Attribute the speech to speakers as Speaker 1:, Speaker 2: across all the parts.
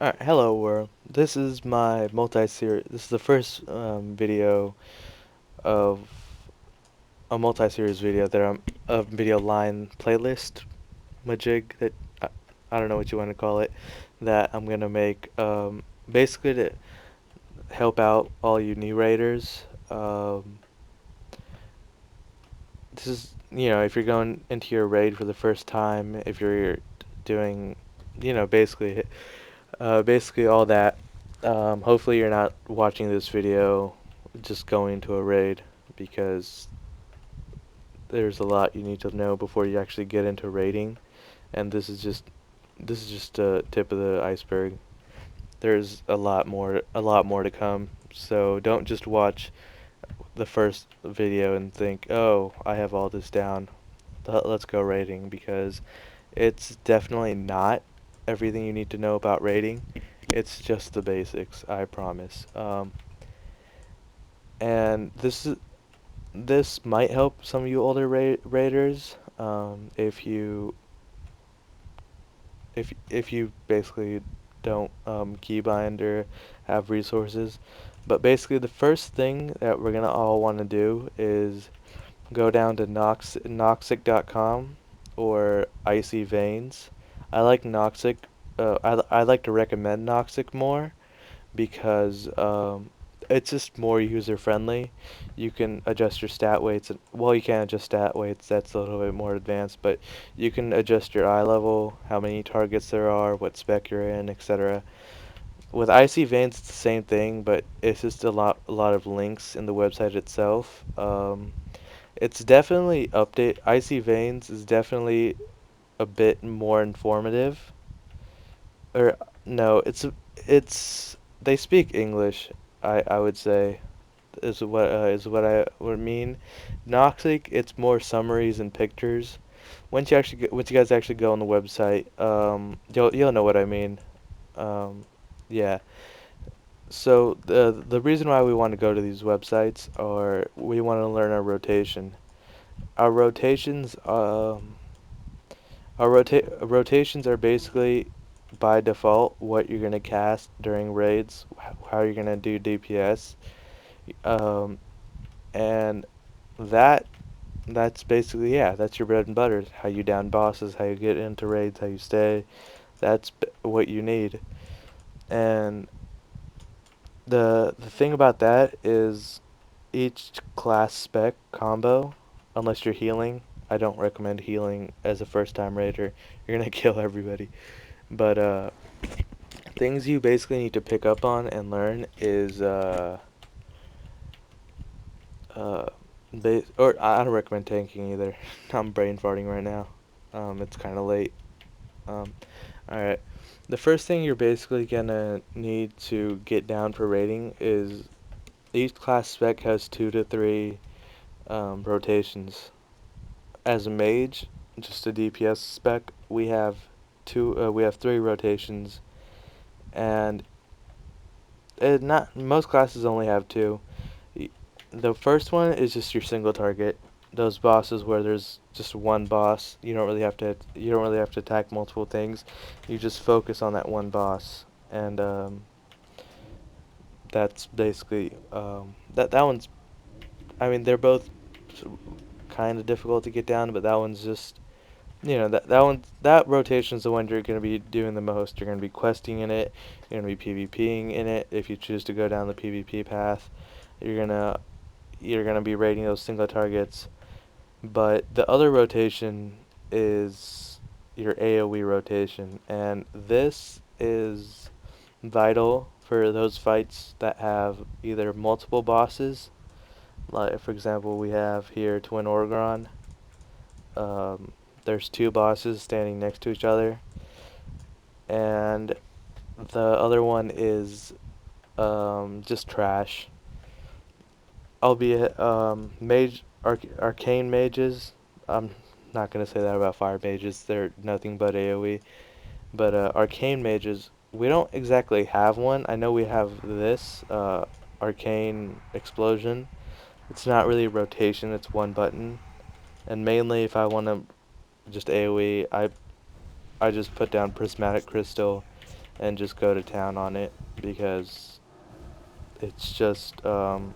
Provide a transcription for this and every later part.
Speaker 1: Alright, hello world. This is my multi-series. This is the first video of a multi-series video that I'm a video line playlist majig that I don't know what you want to call it that I'm gonna make basically to help out all you new raiders. This is if you're going into your raid for the first time, if you're doing basically all that. Hopefully you're not watching this video just going to a raid because there's a lot you need to know before you actually get into raiding, and this is just a tip of the iceberg. There's a lot more to come. So don't just watch the first video and think, "Oh, I have all this down. Let's go raiding," because it's definitely not everything you need to know about raiding. It's just the basics, I promise. And this might help some of you older raiders if you basically don't keybind or have resources. But basically, the first thing that we're gonna all want to do is go down to noxic.com or Icy Veins. I like Noxic. I like to recommend Noxic more because it's just more user friendly. You can adjust your stat weights. Well, you can't adjust stat weights. That's a little bit more advanced, but you can adjust your eye level, how many targets there are, what spec you're in, etc. With Icy Veins, it's the same thing, but it's just a lot of links in the website itself. It's definitely update. Icy Veins is definitely a bit more informative. Or no, it's they speak English. I would say is what I would mean. Noxic, it's more summaries and pictures. Once you guys actually go on the website, you'll know what I mean. Um, yeah. So the reason why we want to go to these websites are we want to learn our rotation. Our rotations rotations are basically by default what you're gonna cast during raids, how you're gonna do DPS, um, and that that's basically, yeah, that's your bread and butter. How you down bosses, how you get into raids, how you stay. That's what you need. And the thing about that is each class spec combo, unless you're healing. I don't recommend healing as a first time raider. You're gonna kill everybody. But things you basically need to pick up on and learn is uh, or I don't recommend tanking either. I'm brain farting right now. It's kind of late. Um, all right. The first thing you're basically gonna need to get down for rating is each class spec has 2 to 3 rotations. As a mage, just a DPS spec, we have we have 3 rotations, and not most classes only have 2. The first one is just your single target. Those bosses where there's just one boss, you don't really have to attack multiple things. You just focus on that one boss, and that's basically that one's. I mean, they're both kind of difficult to get down, but that one's just that rotation's the one you're going to be doing the most. You're going to be questing in it. You're going to be PvPing in it if you choose to go down the PvP path. You're gonna you're gonna be raiding those single targets. But the other rotation is your AoE rotation, and this is vital for those fights that have either multiple bosses. Like for example, we have here Twin Orgron. Um, there's 2 bosses standing next to each other, and the other one is just trash. Albeit arcane mages. I'm not gonna say that about fire mages. They're nothing but AoE. But arcane mages, we don't exactly have one. I know we have this arcane explosion. It's not really a rotation. It's one button. And mainly, if I want to just AoE, I just put down prismatic crystal and just go to town on it because it's just um,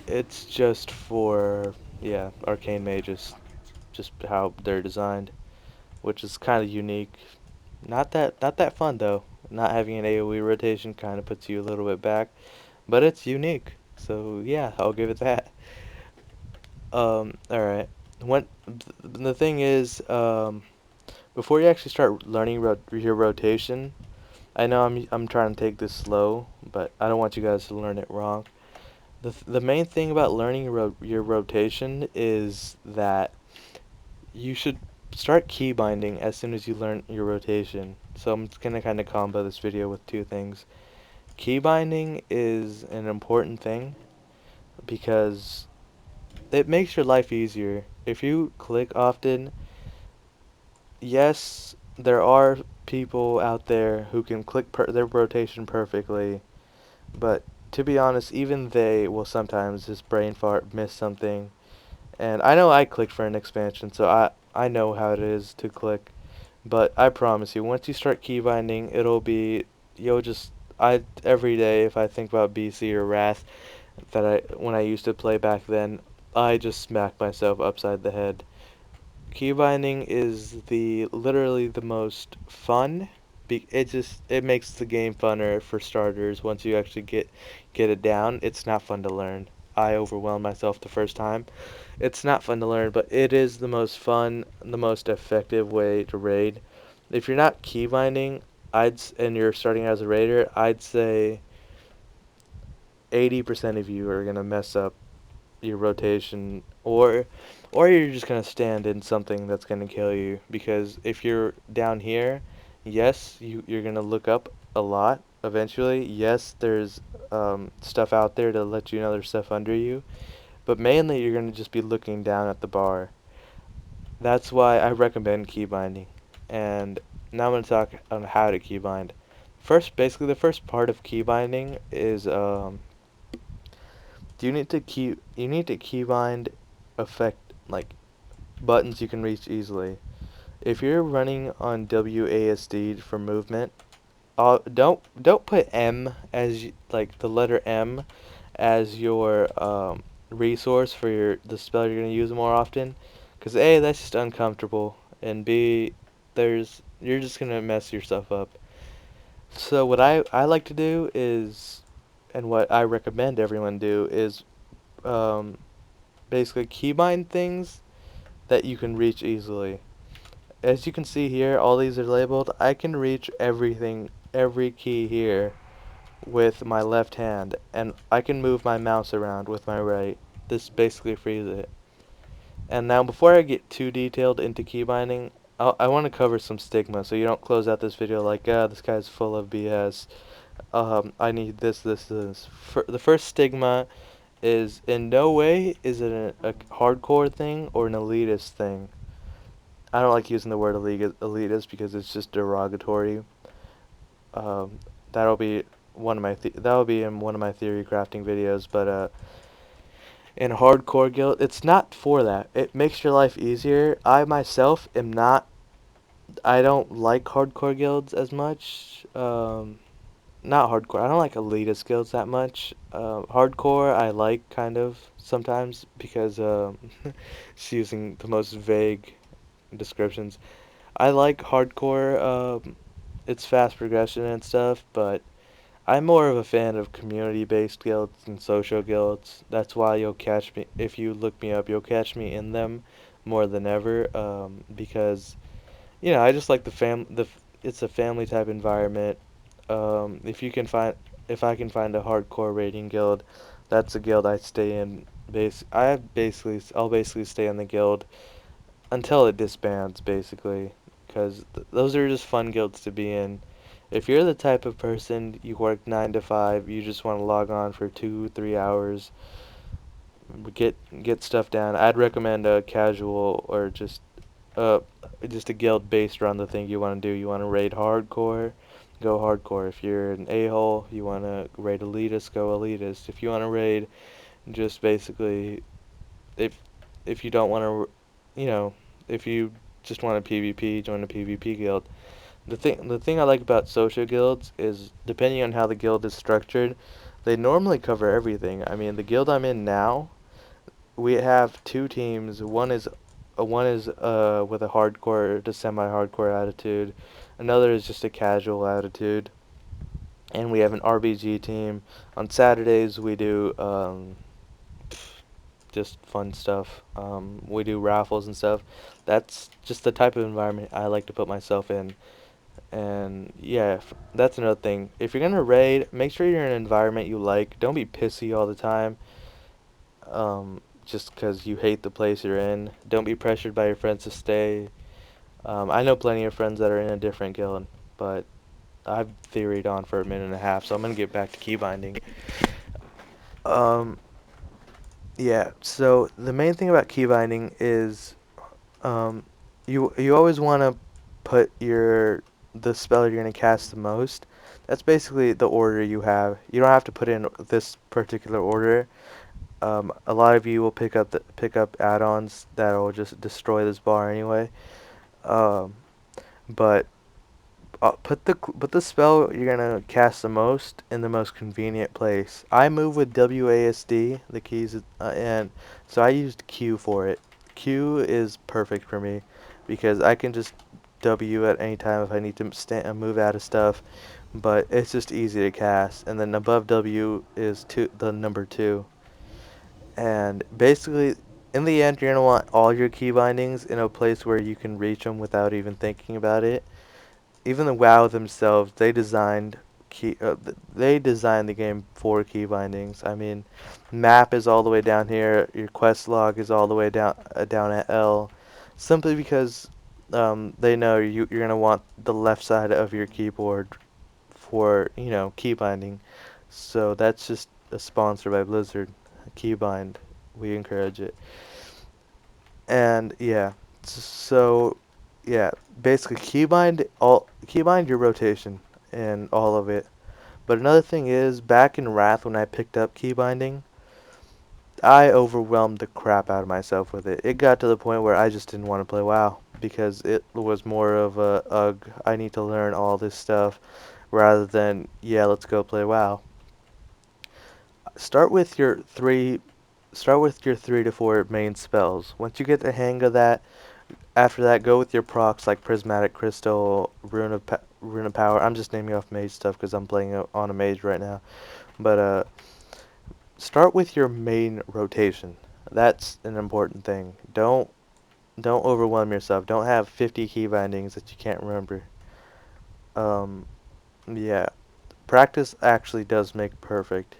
Speaker 1: it's just for, yeah, arcane mages, just how they're designed, which is kind of unique. Not that fun though. Not having an AoE rotation kind of puts you a little bit back, but it's unique. So yeah, I'll give it that. All right. The thing is, before you actually start learning your rotation, I know I'm trying to take this slow, but I don't want you guys to learn it wrong. The main thing about learning your rotation is that you should start key binding as soon as you learn your rotation. So I'm gonna kind of combo this video with two things. Key binding is an important thing because it makes your life easier. If you click often, yes, there are people out there who can click their rotation perfectly, but to be honest, even they will sometimes just brain fart, miss something. And I know I clicked for an expansion, so I know how it is to click. But I promise you, once you start key binding, it'll be, you'll just, I every day if I think about BC or Wrath that I when I used to play back then, I just smack myself upside the head. Key binding is the literally the most fun. It makes the game funner for starters. Once you actually get it down, it's not fun to learn. I overwhelmed myself the first time. It's not fun to learn, but it is the most fun, the most effective way to raid. If you're not key binding, and you're starting as a raider, I'd say 80% of you are gonna mess up your rotation, or you're just gonna stand in something that's gonna kill you. Because if you're down here, yes, you're gonna look up a lot eventually. Yes, there's stuff out there to let you know there's stuff under you, but mainly you're gonna just be looking down at the bar. That's why I recommend key binding. And now I'm gonna talk on how to key bind. First, basically the first part of key binding is you need to keybind affect like buttons you can reach easily. If you're running on WASD for movement, don't put M as like the letter M as your resource for the spell you're gonna use more often, because A, that's just uncomfortable, and B, you're just gonna mess yourself up. So what I like to do is, and what I recommend everyone do is um, basically keybind things that you can reach easily. As you can see here, all these are labeled. I can reach everything, every key here with my left hand, and I can move my mouse around with my right. This basically frees it. And now before I get too detailed into key binding, I want to cover some stigma so you don't close out this video like, ah, this guy's full of BS. I need this. The first stigma is in no way is it a hardcore thing or an elitist thing. I don't like using the word elitist because it's just derogatory. Um, that'll be that'll be in one of my theory crafting videos. But in hardcore guild, it's not for that. It makes your life easier. I myself am not. I don't like hardcore guilds as much. Not hardcore. I don't like elitist guilds that much. Hardcore I like kind of sometimes because it's using the most vague descriptions. I like hardcore. It's fast progression and stuff, but I'm more of a fan of community-based guilds and social guilds. That's why you'll catch me if you look me up. You'll catch me in them more than ever. Because I just like it's a family type environment. If you can find if I can find a hardcore raiding guild, that's a guild I stay in. I'll basically stay in the guild until it disbands, basically, because those are just fun guilds to be in. If you're the type of person you work 9 to 5, you just want to log on for 2, 3 hours, get stuff down. I'd recommend a casual or uh just a guild based around the thing you want to do. You want to raid hardcore, go hardcore. If you're an a-hole, you want to raid elitist, go elitist. If you want to raid just basically if if you don't want to, you know, if you just want a PvP, join a PvP guild. The thing I like about social guilds is depending on how the guild is structured, they normally cover everything. I mean, the guild I'm in now, we have two teams. One is with a hardcore to semi-hardcore attitude. Another is just a casual attitude. And we have an RBG team. On Saturdays we do just fun stuff. We do raffles and stuff. That's just the type of environment I like to put myself in. And yeah, that's another thing. If you're gonna raid, make sure you're in an environment you like. Don't be pissy all the time. Just 'cause you hate the place you're in. Don't be pressured by your friends to stay. I know plenty of friends that are in a different guild, but I've theoried on for a minute and a half, so I'm gonna get back to keybinding. Um, yeah. So the main thing about keybinding is, um, you always want to put the spell you're gonna cast the most. That's basically the order you have. You don't have to put in this particular order. A lot of you will pick up add-ons that will just destroy this bar anyway. Um, but put the spell you're gonna cast the most in the most convenient place. I move with WASD, the keys, and so I used Q for it. Q is perfect for me because I can just W at any time if I need to move out of stuff, but it's just easy to cast. And then above W is the number two. And basically, in the end, you're gonna want all your key bindings in a place where you can reach them without even thinking about it. Even the WoW themselves, they designed the game for key bindings. I mean, map is all the way down here. Your quest log is all the way down at L, simply because they know you're gonna want the left side of your keyboard for key binding. So that's just a sponsor by Blizzard. Keybind, we encourage it. And yeah, so yeah, basically keybind your rotation and all of it. But another thing is, back in Wrath when I picked up keybinding, I overwhelmed the crap out of myself with it. It got to the point where I just didn't want to play WoW because it was more of a ugh, I need to learn all this stuff rather than yeah, let's go play WoW. Start with your three Start with your 3 to 4 main spells. Once you get the hang of that, after that, go with your procs like Prismatic Crystal, Rune of Power. I'm just naming off mage stuff because I'm playing on a mage right now. But start with your main rotation. That's an important thing. Don't overwhelm yourself. Don't have 50 key bindings that you can't remember. Um, yeah, practice actually does make perfect.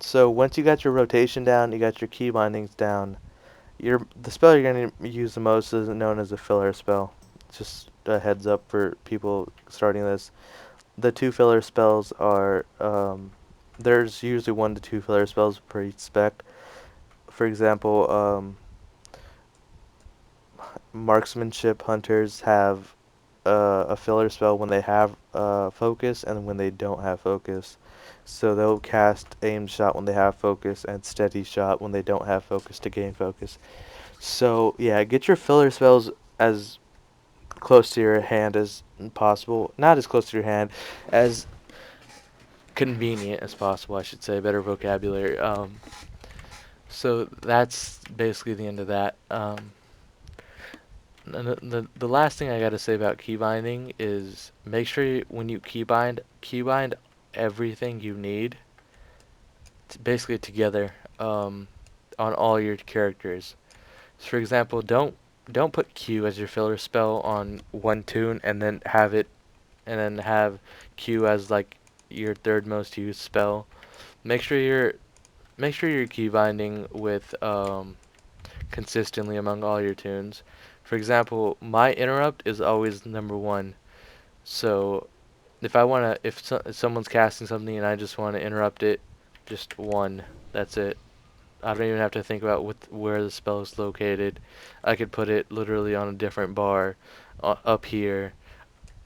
Speaker 1: So once you got your rotation down, you got your key bindings down. The spell you're going to use the most is known as a filler spell. Just a heads up for people starting this. The two filler spells are there's usually 1 to 2 filler spells per each spec. For example, marksmanship hunters have a filler spell when they have focus and when they don't have focus. So they'll cast aim shot when they have focus and steady shot when they don't have focus to gain focus. So yeah, get your filler spells as close to your hand as possible. Not as close to your hand, as convenient as possible, I should say. Better vocabulary. So that's basically the end of that. The last thing I got to say about keybinding is make sure when you keybind everything you need basically together on all your characters. So for example, don't put Q as your filler spell on one tune and then have Q as like your third most used spell. Make sure you're make sure you're key binding with consistently among all your tunes. For example, my interrupt is always number one. So if someone's casting something and I just want to interrupt it, just one. That's it. I don't even have to think about where the spell is located. I could put it literally on a different bar, up here.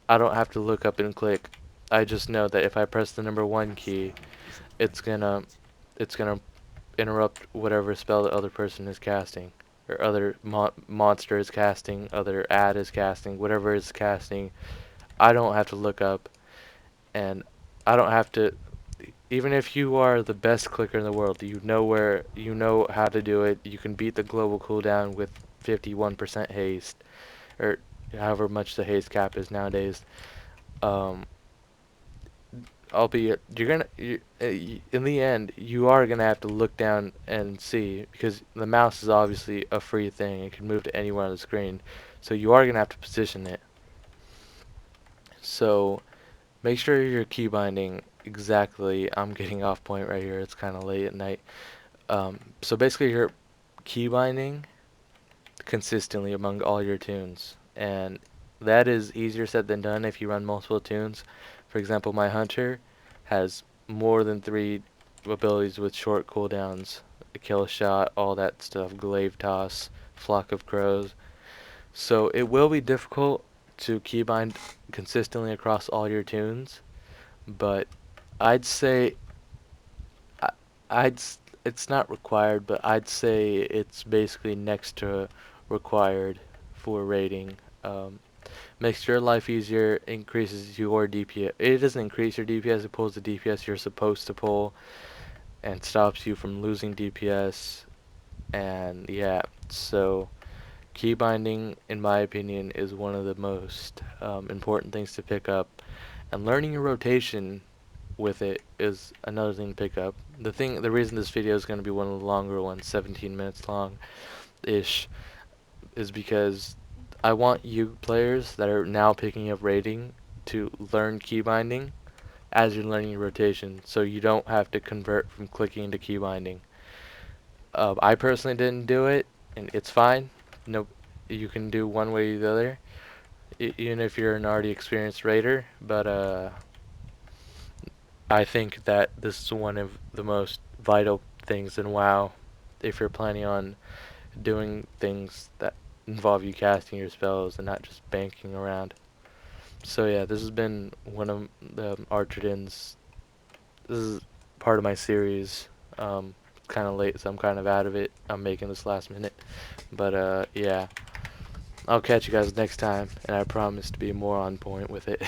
Speaker 1: I don't have to look up and click. I just know that if I press the number one key, it's gonna it's gonna interrupt whatever spell the other person is casting, or other monster is casting, other ad is casting, whatever is casting. I don't have to look up, and I don't have to. Even if you are the best clicker in the world, you know how to do it. You can beat the global cooldown with 51% haste, or however much the haste cap is nowadays. Um, Albeit, in the end, you are gonna have to look down and see, because the mouse is obviously a free thing. It can move to anywhere on the screen, so you are gonna have to position it. So make sure you're key binding exactly. I'm getting off point right here. It's kind of late at night. So basically, you're key binding consistently among all your tunes, and that is easier said than done if you run multiple tunes. For example, my hunter has more than 3 abilities with short cooldowns: a kill shot, all that stuff, glaive toss, flock of crows. So it will be difficult to keybind consistently across all your tunes, but I'd say I- it's not required, but I'd say it's basically next to required for rating. Um, Makes your life easier, increases your DPS. It doesn't increase your DPS, it pulls the DPS you're supposed to pull, and stops you from losing DPS. And yeah, so key binding, in my opinion, is one of the most important things to pick up. And learning your rotation with it is another thing to pick up. The reason this video is going to be one of the longer ones, 17 minutes long ish, is because I want you players that are now picking up rating to learn key binding as you're learning your rotation, so you don't have to convert from clicking to key binding. I personally didn't do it, and it's fine. No, you can do one way or the other, even if you're an already experienced raider. But I think that this is one of the most vital things in WoW if you're planning on doing things that involve you casting your spells and not just banking around. So yeah, this has been one of the Archerdins. This is part of my series. It's kind of late, so I'm kind of out of it. I'm making this last minute, but yeah, I'll catch you guys next time, and I promise to be more on point with it.